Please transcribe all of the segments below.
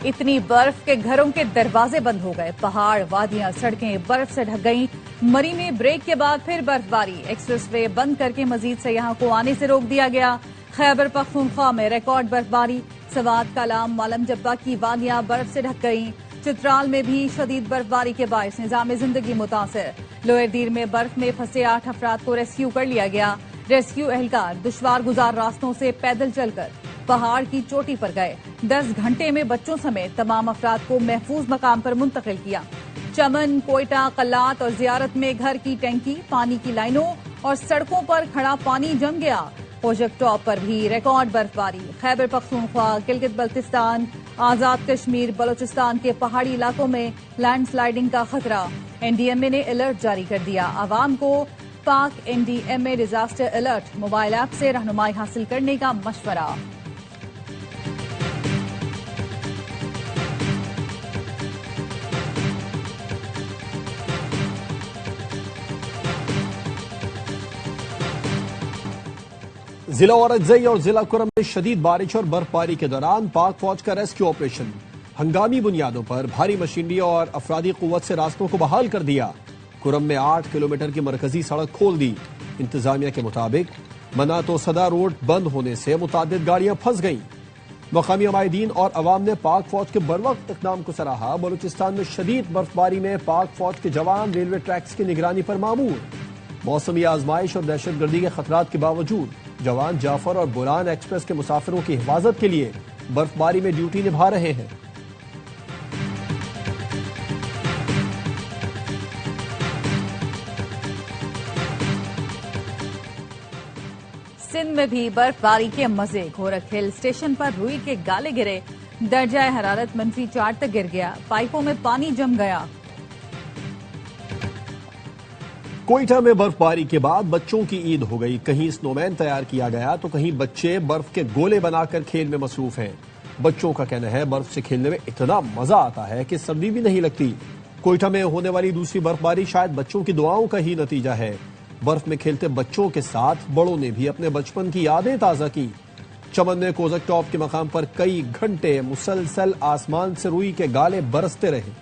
اتنی برف کے گھروں کے دروازے بند ہو گئے، پہاڑ، وادیاں، سڑکیں برف سے ڈھک گئیں۔ مری میں بریک کے بعد پھر برفباری، ایکسپریس وے بند کر کے مزید سیاحوں کو آنے سے روک دیا گیا۔ خیبر پختونخوا میں ریکارڈ برفباری، سوات، کالام، مالم جبہ کی وادیاں برف سے ڈھک گئیں۔ چترال میں بھی شدید برفباری کے باعث نظام زندگی متاثر، لوئر دیر میں برف میں پھنسے 8 افراد کو ریسکیو کر لیا گیا۔ ریسکیو اہلکار دشوار گزار راستوں سے پیدل چل کر پہاڑ کی چوٹی پر گئے، 10 گھنٹے میں بچوں سمیت تمام افراد کو محفوظ مقام پر منتقل کیا۔ چمن، کوئٹہ، قلات اور زیارت میں گھر کی ٹینکی، پانی کی لائنوں اور سڑکوں پر کھڑا پانی جم گیا۔ پروجیکٹ ٹاپ پر بھی ریکارڈ برفباری، خیبر پختونخوا، گلگت بلتستان، آزاد کشمیر، بلوچستان کے پہاڑی علاقوں میں لینڈ سلائیڈنگ کا خطرہ۔ این ڈی ایم اے نے الرٹ جاری کر دیا، عوام کو پاک این ڈی ایم اے ڈیزاسٹر الرٹ موبائل ایپ سے رہنمائی حاصل کرنے کا مشورہ۔ ضلع اورکزئی اور ضلع کرم میں شدید بارش اور برفباری کے دوران پاک فوج کا ریسکیو آپریشن، ہنگامی بنیادوں پر بھاری مشینری اور افرادی قوت سے راستوں کو بحال کر دیا۔ کرم میں 8 کلومیٹر کی مرکزی سڑک کھول دی۔ انتظامیہ کے مطابق منات و صدا روڈ بند ہونے سے متعدد گاڑیاں پھنس گئیں۔ مقامی عمائدین اور عوام نے پاک فوج کے بروقت اقدام کو سراہا۔ بلوچستان میں شدید برفباری میں پاک فوج کے جوان ریلوے ٹریکس کی نگرانی پر مامور۔ موسمی آزمائش اور دہشت گردی کے خطرات کے باوجود جوان جعفر اور بولان ایکسپریس کے مسافروں کی حفاظت کے لیے برفباری میں ڈیوٹی نبھا رہے ہیں۔ سندھ میں بھی برفباری کے مزے، گورکھ ہل اسٹیشن پر روئی کے گالے گرے، درجہ حرارت -4 تک گر گیا، پائپوں میں پانی جم گیا۔ کوئٹہ میں برفباری کے بعد بچوں کی عید ہو گئی، کہیں سنو مین تیار کیا گیا تو کہیں بچے برف کے گولے بنا کر کھیل میں مصروف ہیں۔ بچوں کا کہنا ہے برف سے کھیلنے میں اتنا مزہ آتا ہے کہ سردی بھی نہیں لگتی۔ کوئٹہ میں ہونے والی دوسری برفباری شاید بچوں کی دعاؤں کا ہی نتیجہ ہے۔ برف میں کھیلتے بچوں کے ساتھ بڑوں نے بھی اپنے بچپن کی یادیں تازہ کی۔ چمن میں کوزک ٹاپ کے مقام پر کئی گھنٹے مسلسل آسمان سے روئی کے گالے برستے رہے۔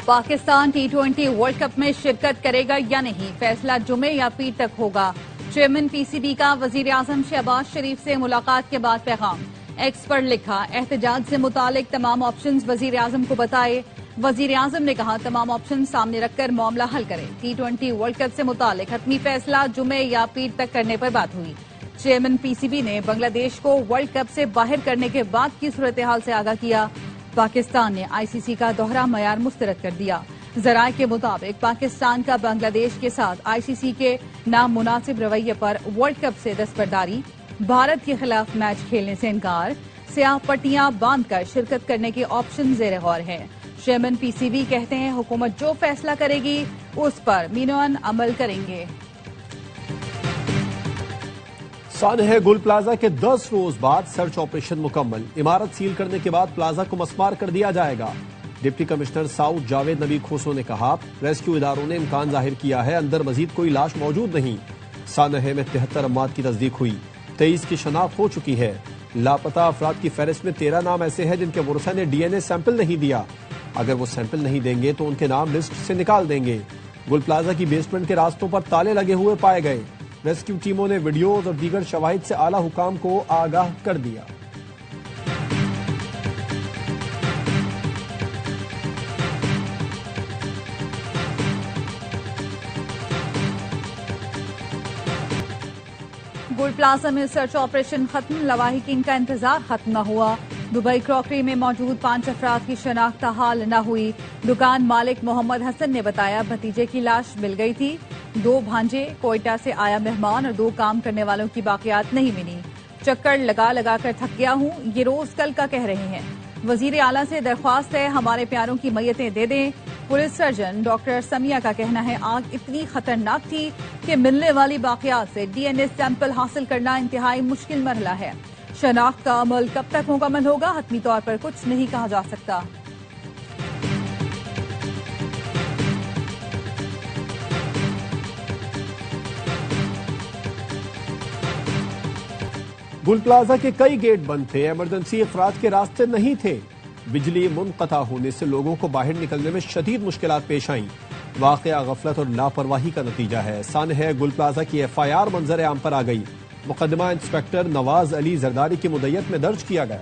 پاکستان T20 ورلڈ کپ میں شرکت کرے گا یا نہیں، فیصلہ جمعے یا پیر تک ہوگا۔ چیئرمین پی سی بی کا وزیر اعظم شہباز شریف سے ملاقات کے بعد پیغام، ایکس پر لکھا، احتجاج سے متعلق تمام آپشنز وزیر اعظم کو بتائے۔ وزیر اعظم نے کہا تمام آپشن سامنے رکھ کر معاملہ حل کریں۔ T20 ورلڈ کپ سے متعلق حتمی فیصلہ جمعے یا پیر تک کرنے پر بات ہوئی۔ چیئرمین پی سی بی نے بنگلہ دیش کو ورلڈ کپ سے باہر کرنے کے بعد کی صورتحال سے آگاہ کیا۔ پاکستان نے آئی سی سی کا دوہرا معیار مسترد کر دیا۔ ذرائع کے مطابق پاکستان کا بنگلہ دیش کے ساتھ آئی سی سی کے نامناسب رویے پر ورلڈ کپ سے دستبرداری، بھارت کے خلاف میچ کھیلنے سے انکار، سیاہ پٹیاں باندھ کر شرکت کرنے کے آپشن زیر غور ہیں۔ چیئرمین پی سی بی کہتے ہیں حکومت جو فیصلہ کرے گی اس پر مینوان عمل کریں گے۔ سانحہ گل پلازا کے 10 روز بعد سرچ آپریشن مکمل، عمارت سیل کرنے کے بعد پلازا کو مسمار کر دیا جائے گا۔ ڈپٹی کمشنر ساؤتھ جاوید نبی کھوسو نے کہا ریسکیو اداروں نے امکان ظاہر کیا ہے اندر مزید کوئی لاش موجود نہیں۔ سانحہ میں 73 اموات کی تصدیق ہوئی، 23 کی شناخت ہو چکی ہے۔ لاپتہ افراد کی فہرست میں 13 نام ایسے ہیں جن کے ورثاء نے ڈی این اے سیمپل نہیں دیا۔ اگر وہ سیمپل نہیں دیں گے تو ان کے نام لسٹ سے نکال دیں گے۔ گل پلازا کی بیسمنٹ کے راستوں پر تالے لگے ہوئے پائے گئے۔ ریسکیو ٹیموں نے ویڈیوز اور دیگر شواہد سے اعلیٰ حکام کو آگاہ کر دیا۔ گل پلازا میں سرچ آپریشن ختم، لواحقین کا انتظار ختم نہ ہوا۔ دبئی کراکری میں موجود 5 افراد کی شناخت حال نہ ہوئی۔ دکان مالک محمد حسن نے بتایا بھتیجے کی لاش مل گئی تھی، 2 بھانجے، کوئٹہ سے آیا مہمان اور 2 کام کرنے والوں کی باقیات نہیں ملی۔ چکر لگا لگا کر تھک گیا ہوں، یہ روز کل کا کہہ رہے ہیں۔ وزیر اعلیٰ سے درخواست ہے ہمارے پیاروں کی میتیں دے دیں۔ پولیس سرجن ڈاکٹر سمیہ کا کہنا ہے آگ اتنی خطرناک تھی کہ ملنے والی باقیات سے ڈی این اے سیمپل حاصل کرنا انتہائی مشکل مرحلہ ہے۔ شناخت کا عمل کب تک مکمل ہوگا حتمی طور پر کچھ نہیں کہا جا سکتا۔ گل پلازا کے کئی گیٹ بند تھے، ایمرجنسی افراد کے راستے نہیں تھے، بجلی منقطع ہونے سے لوگوں کو باہر نکلنے میں شدید مشکلات پیش آئیں۔ واقعہ غفلت اور لاپرواہی کا نتیجہ ہے۔ سن ہے گل پلازا کی ایف آئی آر منظر عام پر آ گئی۔ مقدمہ انسپیکٹر نواز علی زرداری کی مدعیت میں درج کیا گیا۔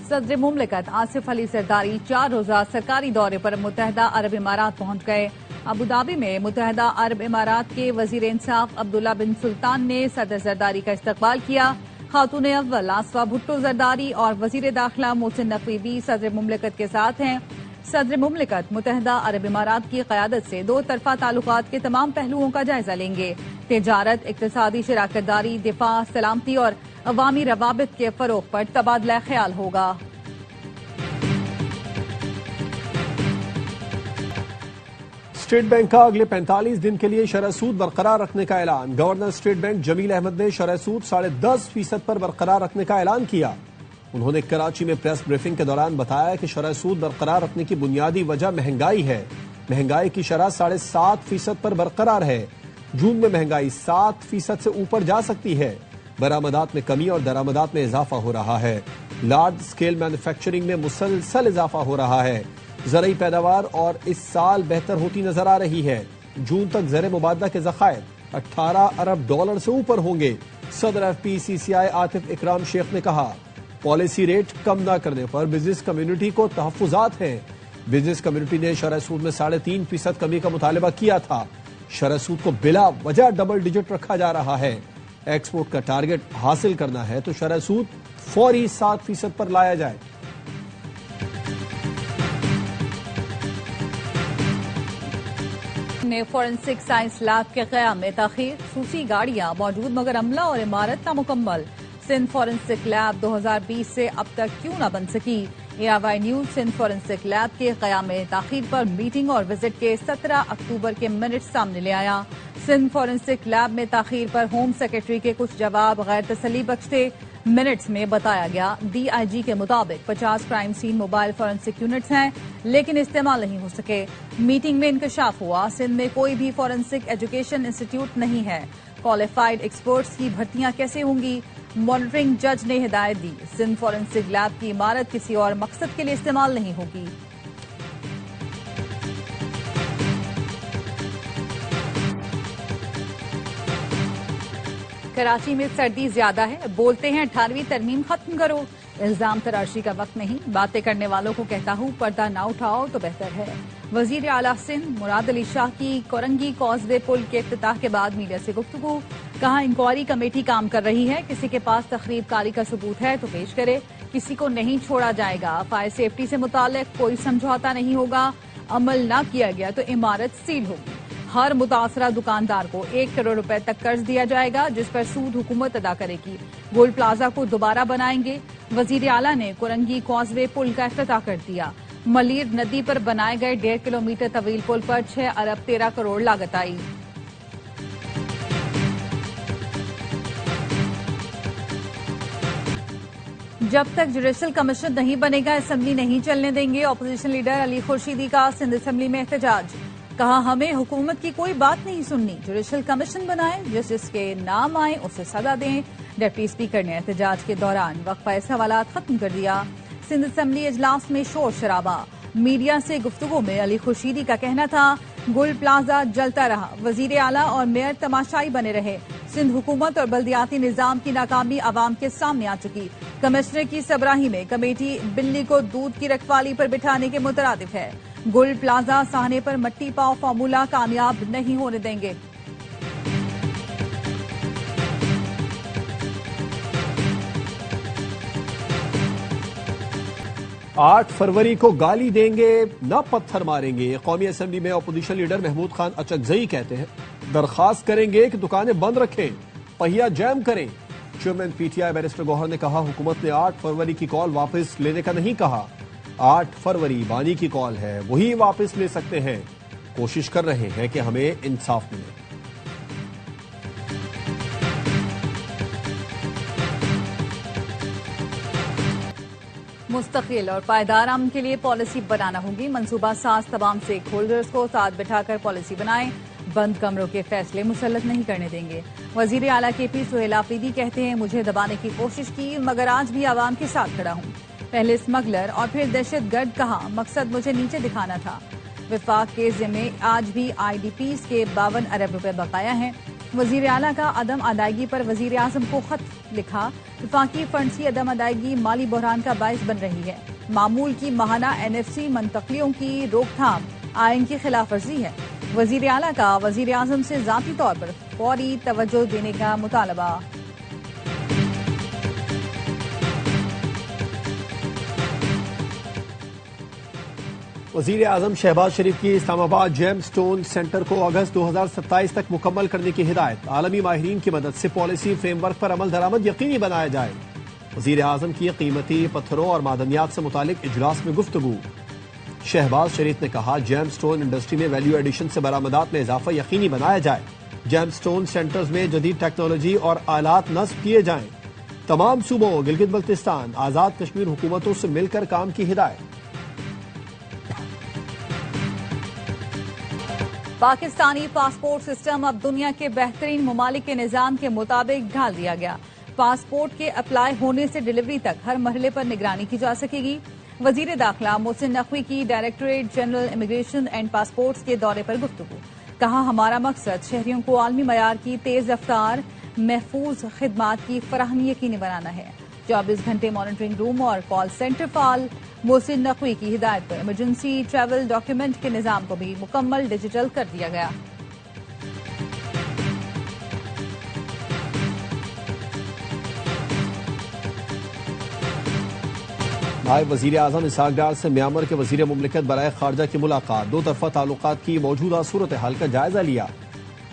صدر مملکت آصف علی زرداری 4 روزہ سرکاری دورے پر متحدہ عرب امارات پہنچ گئے۔ ابوظہبی میں متحدہ عرب امارات کے وزیر انصاف عبداللہ بن سلطان نے صدر زرداری کا استقبال کیا۔ خاتون اول آصفہ بھٹو زرداری اور وزیر داخلہ محسن نقوی بھی صدر مملکت کے ساتھ ہیں۔ صدر مملکت متحدہ عرب امارات کی قیادت سے 2 طرفہ تعلقات کے تمام پہلوؤں کا جائزہ لیں گے۔ تجارت، اقتصادی شراکت داری، دفاع، سلامتی اور عوامی روابط کے فروغ پر تبادلہ خیال ہوگا۔ اسٹیٹ بینک کا اگلے 45 دن کے لیے شرح سود برقرار رکھنے کا اعلان۔ گورنر اسٹیٹ بینک جمیل احمد نے شرح سود 10.5% پر برقرار رکھنے کا اعلان کیا۔ انہوں نے کراچی میں پریس بریفنگ کے دوران بتایا کہ شرح سود برقرار رکھنے کی بنیادی وجہ مہنگائی ہے۔ مہنگائی کی شرح 7.5% پر برقرار ہے۔ جون میں مہنگائی 7% سے اوپر جا سکتی ہے۔ برآمدات میں کمی اور درآمدات میں اضافہ ہو رہا ہے۔ لارج سکیل مینوفیکچرنگ میں مسلسل اضافہ ہو رہا ہے۔ زرعی پیداوار اور اس سال بہتر ہوتی نظر آ رہی ہے۔ جون تک زر مبادلہ کے ذخائر 18 ارب ڈالر سے اوپر ہوں گے۔ صدر ایف پی سی سی آئی عاطف اکرام شیخ نے کہا، پالیسی ریٹ کم نہ کرنے پر بزنس کمیونٹی کو تحفظات ہیں۔ بزنس کمیونٹی نے شرح سود میں 3.5% کمی کا مطالبہ کیا تھا۔ شرح سود کو بلا وجہ ڈبل ڈیجٹ رکھا جا رہا ہے۔ ایکسپورٹ کا ٹارگٹ حاصل کرنا ہے تو شرح سود فوری 7% پر لایا جائے۔ فورنسک سائنس لیب کے قیام میں تاخیر، خصوصی گاڑیاں موجود مگر عملہ اور عمارت نامکمل۔ سندھ فورنسک لیب 2020 سے اب تک کیوں نہ بن سکی؟ ARY news Sindh forensic lab کے قیام میں تاخیر پر میٹنگ اور وزٹ کے 17 اکتوبر کے منٹس سامنے لے آیا۔ سندھ فورنسک لیب میں تاخیر پر ہوم سیکرٹری کے کچھ جواب غیر تسلی بخش تھے۔ منٹس میں بتایا گیا، DIG کے مطابق 50 crime scene mobile forensic units ہیں لیکن استعمال نہیں ہو سکے۔ میٹنگ میں انکشاف ہوا، سندھ میں کوئی بھی فورنسک ایجوکیشن انسٹیٹیوٹ نہیں ہے۔ کوالیفائڈ ایکسپرٹس کی بھرتیاں کیسے ہوں گی؟ مانیٹرنگ جج نے ہدایت دی، سندھ فورنسک لیب کی عمارت کسی اور مقصد کے لیے استعمال نہیں ہوگی۔ کراچی میں سردی زیادہ ہے، بولتے ہیں 18ویں ترمیم ختم کرو۔ الزام تراشی کا وقت نہیں، باتیں کرنے والوں کو کہتا ہوں پردہ نہ اٹھاؤ تو بہتر ہے۔ وزیر اعلیٰ سندھ مراد علی شاہ کی کورنگی کازوے پل کے افتتاح کے بعد میڈیا سے گفتگو، کہا انکوائری کمیٹی کام کر رہی ہے، کسی کے پاس تخریب کاری کا ثبوت ہے تو پیش کرے، کسی کو نہیں چھوڑا جائے گا۔ فائر سیفٹی سے متعلق کوئی سمجھوتا نہیں ہوگا، عمل نہ کیا گیا تو عمارت سیل ہوگی۔ ہر متاثرہ دکاندار کو 1 کروڑ روپے تک قرض دیا جائے گا جس پر سود حکومت ادا کرے گی۔ گول پلازا کو دوبارہ بنائیں گے۔ وزیر اعلیٰ نے کورنگی کازوے پل کا افتتاح کر دیا۔ ملیر ندی پر بنائے گئے 1.5 کلومیٹر طویل پل پر 6 ارب 13 کروڑ لاگت آئی۔ جب تک جوڈیشل کمیشن نہیں بنے گا اسمبلی نہیں چلنے دیں گے، اپوزیشن لیڈر علی خورشیدی کا سندھ اسمبلی میں احتجاج، کہا ہمیں حکومت کی کوئی بات نہیں سننی، جوڈیشل کمیشن بنائیں، جس کے نام آئیں اسے سزا دیں۔ ڈپٹی اسپیکر نے احتجاج کے دوران وقفہ سوالات ختم کر دیا۔ سندھ اسمبلی اجلاس میں شور شرابہ، میڈیا سے گفتگو میں علی خورشیدی کا کہنا تھا گل پلازا جلتا رہا، وزیر اعلیٰ اور میئر تماشائی بنے رہے، سندھ حکومت اور بلدیاتی نظام کی ناکامی عوام کے سامنے آ چکی۔ کمشنر کی سربراہی میں کمیٹی بلی کو دودھ کی رکھوالی پر بٹھانے کے مترادف ہے۔ گل پلازا سہنے پر مٹی پاؤ فارمولہ کامیاب نہیں ہونے دیں گے۔ 8 فروری کو گالی دیں گے نہ پتھر ماریں گے، قومی اسمبلی میں اپوزیشن لیڈر محمود خان اچکزئی کہتے ہیں۔ درخواست کریں گے کہ دکانیں بند رکھیں، پہیہ جیم کریں۔ Chairman P T I barrister Gohar نے کہا حکومت نے 8 فروری کی کال واپس لینے کا نہیں کہا، 8 فروری بانی کی کال ہے، وہی واپس لے سکتے ہیں، کوشش کر رہے ہیں کہ ہمیں انصاف ملے۔ مستقل اور پائیدار امن کے لیے پالیسی بنانا ہوگی، منصوبہ ساز تمام اسٹیک ہولڈرز کو ساتھ بٹھا کر پالیسی بنائیں۔ بند کمروں کے فیصلے مسلط نہیں کرنے دیں گے۔ وزیر اعلیٰ کے پی سہیل آفریدی کہتے ہیں مجھے دبانے کی کوشش کی مگر آج بھی عوام کے ساتھ کھڑا ہوں۔ پہلے اسمگلر اور پھر دہشت گرد کہا، مقصد مجھے نیچے دکھانا تھا۔ وفاق کے ذمے آج بھی آئی ڈی پیز کے 52 ارب روپے بقایا ہیں۔ وزیر اعلیٰ کا عدم ادائیگی پر وزیر اعظم کو خط لکھا، وفاقی فنڈز کی عدم ادائیگی مالی بحران کا باعث بن رہی ہے۔ معمول کی ماہانہ NFC منتقلیوں کی روک تھام آئین کی خلاف ورزی ہے۔ وزیر اعلیٰ کا وزیر اعظم سے ذاتی طور پر فوری توجہ دینے کا مطالبہ۔ وزیر اعظم شہباز شریف کی اسلام آباد جیم سٹون سینٹر کو اگست 2027 تک مکمل کرنے کی ہدایت، عالمی ماہرین کی مدد سے پالیسی فریم ورک پر عمل درآمد یقینی بنایا جائے۔ وزیر اعظم کی قیمتی پتھروں اور معدنیات سے متعلق اجلاس میں گفتگو۔ شہباز شریف نے کہا جیم سٹون انڈسٹری میں ویلیو ایڈیشن سے برآمدات میں اضافہ یقینی بنایا جائے، جیم سٹون سینٹرز میں جدید ٹیکنالوجی اور آلات نصب کیے جائیں، تمام صوبوں گلگت بلتستان آزاد کشمیر حکومتوں سے مل کر کام کی ہدایت۔ پاکستانی پاسپورٹ سسٹم اب دنیا کے بہترین ممالک کے نظام کے مطابق ڈھال دیا گیا۔ پاسپورٹ کے اپلائی ہونے سے ڈیلیوری تک ہر مرحلے پر نگرانی کی جا سکے گی۔ وزیر داخلہ محسن نقوی کی directorate general immigration and passports کے دورے پر گفتگو۔ کہا ہمارا مقصد شہریوں کو عالمی معیار کی تیز رفتار محفوظ خدمات کی فراہمی یقینی بنانا ہے۔ 24 گھنٹے مانیٹرنگ روم اور کال سینٹر فعال۔ محسن نقوی کی ہدایت پر ایمرجنسی ٹریول ڈاکیومنٹ کے نظام کو بھی مکمل ڈیجیٹل کر دیا گیا۔ نائب وزیر اعظم اسحاق ڈار سے میانمار کے وزیر مملکت برائے خارجہ کی ملاقات، دو طرفہ تعلقات کی موجودہ صورتحال کا جائزہ لیا۔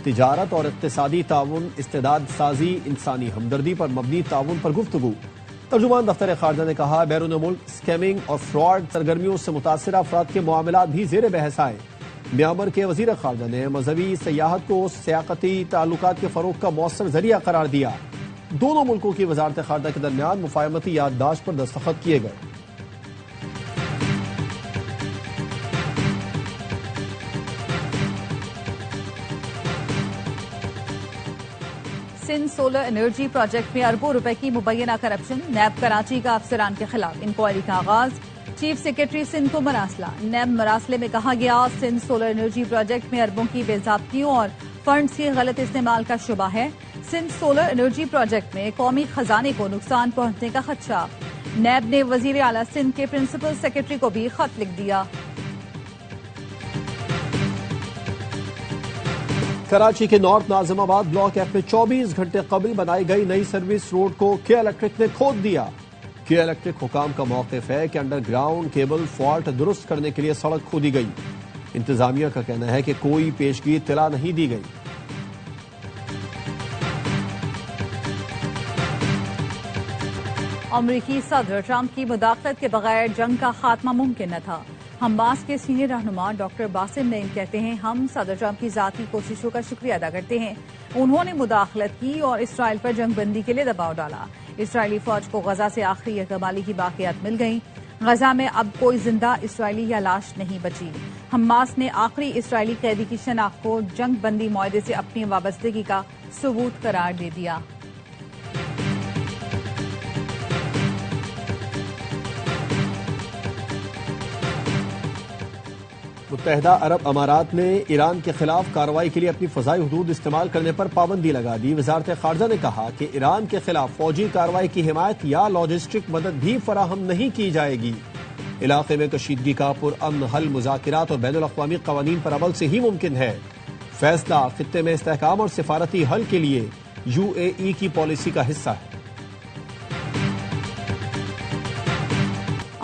تجارت اور اقتصادی تعاون، استعداد سازی، انسانی ہمدردی پر مبنی تعاون پر گفتگو۔ ترجمان دفتر خارجہ نے کہا بیرون ملک اسکیمنگ اور فراڈ سرگرمیوں سے متاثرہ افراد کے معاملات بھی زیر بحث آئے۔ میانمار کے وزیر خارجہ نے مذہبی سیاحت کو سیاحتی تعلقات کے فروغ کا مؤثر ذریعہ قرار دیا۔ دونوں ملکوں کی وزارت خارجہ کے درمیان مفاہمتی یادداشت پر دستخط کیے گئے۔ سندھ سولر انرجی پروجیکٹ میں اربوں روپے کی مبینہ کرپشن، نیب کراچی کا افسران کے خلاف انکوائری کا آغاز۔ چیف سیکرٹری سندھ کو مراسلہ، نیب مراسلے میں کہا گیا سندھ سولر انرجی پروجیکٹ میں اربوں کی بے ضابطگیوں اور فنڈز کے غلط استعمال کا شبہ ہے۔ سندھ سولر انرجی پروجیکٹ میں قومی خزانے کو نقصان پہنچنے کا خدشہ۔ نیب نے وزیر اعلیٰ سندھ کے پرنسپل سیکرٹری کو بھی خط لکھ دیا۔ کراچی کے نارتھ ناظم آباد بلاک ایف میں 24 گھنٹے قبل بنائی گئی نئی سروس روڈ کو کیا الیکٹرک نے کھود دیا۔ کیا الیکٹرک حکام کا موقف ہے کہ انڈر گراؤنڈ کیبل فالٹ درست کرنے کے لیے سڑک کھودی گئی۔ انتظامیہ کا کہنا ہے کہ کوئی پیشگی اطلاع نہیں دی گئی۔ امریکی صدر ٹرمپ کی مداخلت کے بغیر جنگ کا خاتمہ ممکن نہ تھا۔ حماس کے سینئر رہنما ڈاکٹر باسم نعیم کہتے ہیں ہم صدر ٹرمپ کی ذاتی کوششوں کا شکریہ ادا کرتے ہیں۔ انہوں نے مداخلت کی اور اسرائیل پر جنگ بندی کے لیے دباؤ ڈالا۔ اسرائیلی فوج کو غزہ سے آخری یرغمالی کی باقیات مل گئیں۔ غزہ میں اب کوئی زندہ اسرائیلی یا لاش نہیں بچی۔ حماس نے آخری اسرائیلی قیدی کی شناخت کو جنگ بندی معاہدے سے اپنی وابستگی کا ثبوت قرار دے دیا۔ متحدہ عرب امارات نے ایران کے خلاف کارروائی کے لیے اپنی فضائی حدود استعمال کرنے پر پابندی لگا دی۔ وزارت خارجہ نے کہا کہ ایران کے خلاف فوجی کارروائی کی حمایت یا لاجسٹک مدد بھی فراہم نہیں کی جائے گی۔ علاقے میں کشیدگی کا پرامن حل مذاکرات اور بین الاقوامی قوانین پر عمل سے ہی ممکن ہے۔ فیصلہ خطے میں استحکام اور سفارتی حل کے لیے UAE کی پالیسی کا حصہ ہے۔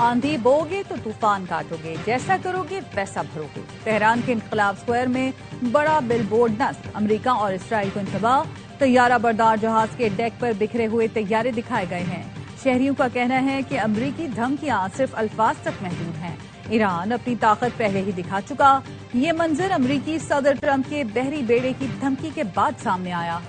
آندھی بو گے تو طوفان کاٹو گے، جیسا کرو گے ویسا بھرو گے۔ تہران کے انقلاب اسکوائر میں بڑا بل بورڈ نصب، امریکہ اور اسرائیل کو انتباہ۔ طیارہ بردار جہاز کے ڈیک پر بکھرے ہوئے طیارے دکھائے گئے ہیں۔ شہریوں کا کہنا ہے کہ امریکی دھمکیاں صرف الفاظ تک محدود ہیں۔ ایران اپنی طاقت پہلے ہی دکھا چکا۔ یہ منظر امریکی صدر ٹرمپ کے بحری بیڑے کی دھمکی کے بعد سامنے آیا۔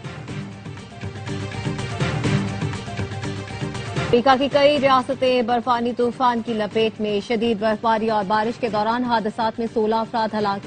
امریکہ کی کئی ریاستیں برفانی طوفان کی لپیٹ میں، شدید برفباری اور بارش کے دوران حادثات میں 16 افراد ہلاک۔